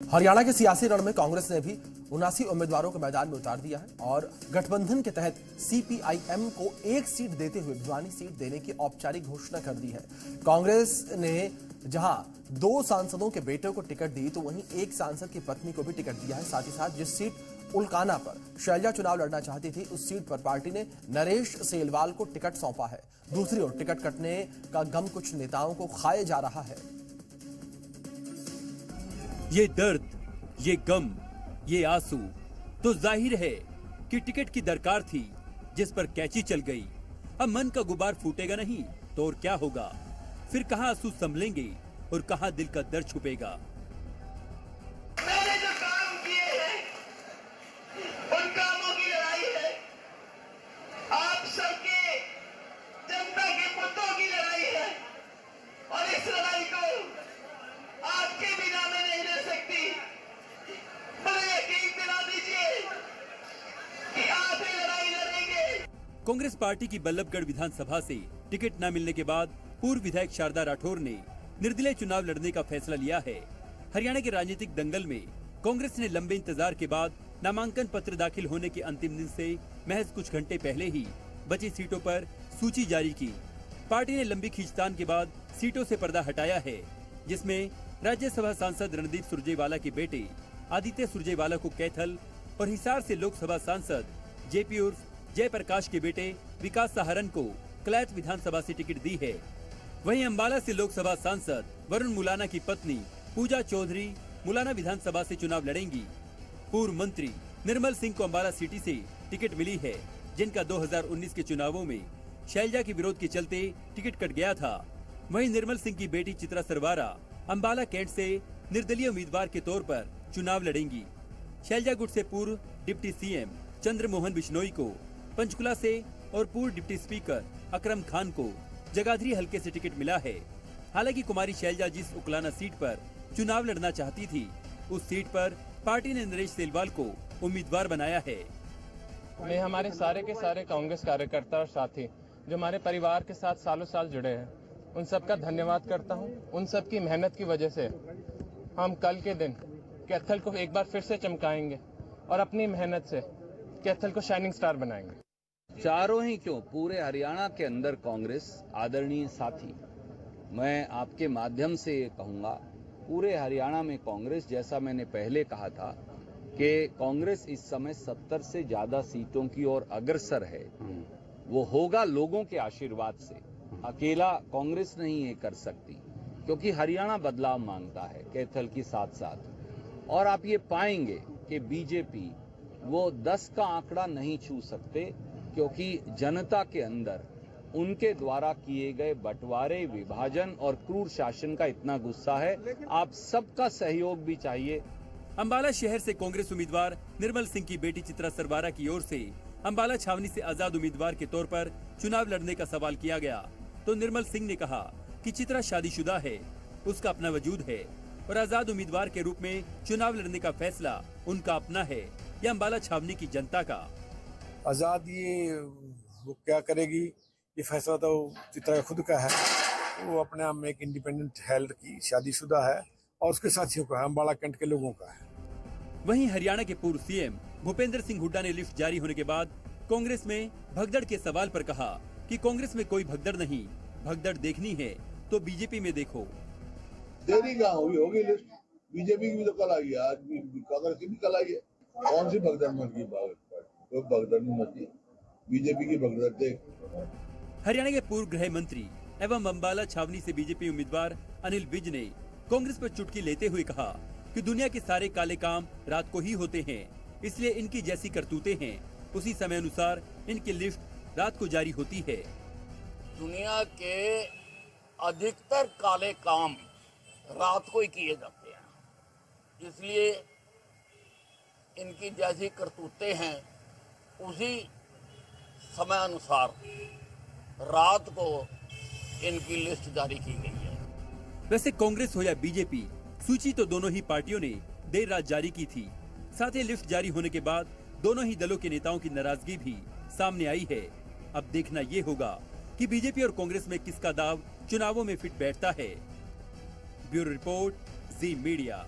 हरियाणा के सियासी रण में कांग्रेस ने भी 79 उम्मीदवारों को मैदान में उतार दिया है और गठबंधन के तहत सीपीआईएम को एक सीट देते हुए भिवानी सीट देने की औपचारिक घोषणा कर दी है। कांग्रेस ने जहां 2 सांसदों के बेटों को टिकट दी तो वहीं एक सांसद की पत्नी को भी टिकट दिया है। साथ ही साथ जिस सीट उल्काना पर शैलजा चुनाव लड़ना चाहती थी, उस सीट पर पार्टी ने नरेश सेलवाल को टिकट सौंपा है। दूसरी ओर टिकट कटने का गम कुछ नेताओं को खाए जा रहा है। ये दर्द, ये गम, ये आंसू तो जाहिर है कि टिकट की दरकार थी, जिस पर कैंची चल गई। अब मन का गुबार फूटेगा नहीं तो और क्या होगा? फिर कहां आंसू संभलेंगे और कहां दिल का दर्द छुपेगा? मैंने जो काम किए हैं उन कामों की लड़ाई है। आप सबके जनता के पुतों की लड़ाई है और इस लड़ाई को आपके बिना मैं नहीं ले सकती। मुझे यकीन दिला दीजिए कि आप ये लड़ाई लड़ेंगे। कांग्रेस पार्टी की बल्लभगढ़ विधानसभा से टिकट न मिलने के बाद पूर्व विधायक शारदा राठौर ने निर्दलीय चुनाव लड़ने का फैसला लिया है। हरियाणा के राजनीतिक दंगल में कांग्रेस ने लंबे इंतजार के बाद नामांकन पत्र दाखिल होने के अंतिम दिन से महज कुछ घंटे पहले ही बची सीटों पर सूची जारी की। पार्टी ने लंबी खींचतान के बाद सीटों से पर्दा हटाया है, जिसमें राज्यसभा सांसद रणदीप सुरजेवाला के बेटे आदित्य सुरजेवाला को कैथल और हिसार से लोकसभा सांसद जेपी उर्फ जयप्रकाश के बेटे विकास सहारन को क्लैत विधानसभा से टिकट दी है। वहीं अंबाला से लोकसभा सांसद वरुण मुलाना की पत्नी पूजा चौधरी मुलाना विधानसभा से चुनाव लड़ेंगी। पूर्व मंत्री निर्मल सिंह को अंबाला सिटी से टिकट मिली है, जिनका 2019 के चुनावों में शैलजा के विरोध के चलते टिकट कट गया था। वहीं निर्मल सिंह की बेटी चित्रा सरवारा अंबाला कैंट से निर्दलीय उम्मीदवार के तौर पर चुनाव लड़ेंगी। शैलजा गुट से पूर्व डिप्टी सीएम चंद्रमोहन बिश्नोई को पंचकुला से और पूर्व डिप्टी स्पीकर अकरम खान को जगाधरी हलके से टिकट मिला है। हालांकि कुमारी शैलजा जिस उकलाना सीट पर चुनाव लड़ना चाहती थी, उस सीट पर पार्टी ने नरेश सेलवाल को उम्मीदवार बनाया है। मैं हमारे सारे के सारे कांग्रेस कार्यकर्ता और साथी जो हमारे परिवार के साथ सालों साल जुड़े हैं, उन सबका धन्यवाद करता हूं। उन सब की मेहनत की वजह से हम कल के दिन कैथल को एक बार फिर से चमकाएंगे और अपनी मेहनत से कैथल को शाइनिंग स्टार बनाएंगे। चारों ही क्यों, पूरे हरियाणा के अंदर कांग्रेस, आदरणीय साथी, मैं आपके माध्यम से ये कहूंगा, पूरे हरियाणा में कांग्रेस, जैसा मैंने पहले कहा था कि कांग्रेस इस समय 70 से ज्यादा सीटों की ओर अग्रसर है। वो होगा लोगों के आशीर्वाद से। अकेला कांग्रेस नहीं ये कर सकती, क्योंकि हरियाणा बदलाव मांगता है कैथल के साथ साथ। और आप ये पाएंगे कि बीजेपी वो 10 का आंकड़ा नहीं छू सकते, क्योंकि जनता के अंदर उनके द्वारा किए गए बंटवारे, विभाजन और क्रूर शासन का इतना गुस्सा है। आप सबका सहयोग भी चाहिए। अंबाला शहर से कांग्रेस उम्मीदवार निर्मल सिंह की बेटी चित्रा सरवारा की ओर से अंबाला छावनी से आजाद उम्मीदवार के तौर पर चुनाव लड़ने का सवाल किया गया, तो निर्मल सिंह ने कहा कि चित्रा शादीशुदा है, उसका अपना वजूद है और आजाद उम्मीदवार के रूप में चुनाव लड़ने का फैसला उनका अपना है या अंबाला छावनी की जनता का। आजाद ये वो क्या करेगी, ये फैसला तो चित्रा खुद का है। वो अपने आप में एक इंडिपेंडेंट है, लड़की शादीशुदा है और उसके साथियों का है, अंबाला कैंट के लोगों का है। वहीं हरियाणा के पूर्व सीएम भूपेंद्र सिंह हुड्डा ने लिफ्ट जारी होने के बाद कांग्रेस में भगदड़ के सवाल पर कहा कि कांग्रेस में कोई भगदड़ नहीं, भगदड़ देखनी है तो बीजेपी में देखो। देरी कहाँ हुई, होगी लिस्ट। बीजेपी की भी तो कल आई है, आज भी कांग्रेस की भी कल आई है। कौन सी भगदड़ मच गई? कोई भगदड़ नहीं मची, बीजेपी की भगदड़ देख। हरियाणा के पूर्व गृह मंत्री एवं अंबाला छावनी से बीजेपी उम्मीदवार अनिल विज ने कांग्रेस पर चुटकी लेते हुए कहा कि दुनिया के सारे काले काम रात को ही होते हैं, इसलिए इनकी जैसी करतूतें हैं, उसी समय अनुसार इनकी लिस्ट रात को जारी होती है। दुनिया के अधिकतर काले काम रात को ही किए जाते हैं, इसलिए इनकी जैसी करतूतें हैं, उसी समय अनुसार रात को इनकी लिस्ट जारी की गई है। वैसे कांग्रेस हो या बीजेपी, सूची तो दोनों ही पार्टियों ने देर रात जारी की थी। साथ ही लिस्ट जारी होने के बाद दोनों ही दलों के नेताओं की नाराजगी भी सामने आई है। अब देखना ये होगा कि बीजेपी और कांग्रेस में किसका दाव चुनावों में फिट बैठता है। ब्यूरो रिपोर्ट, जी मीडिया।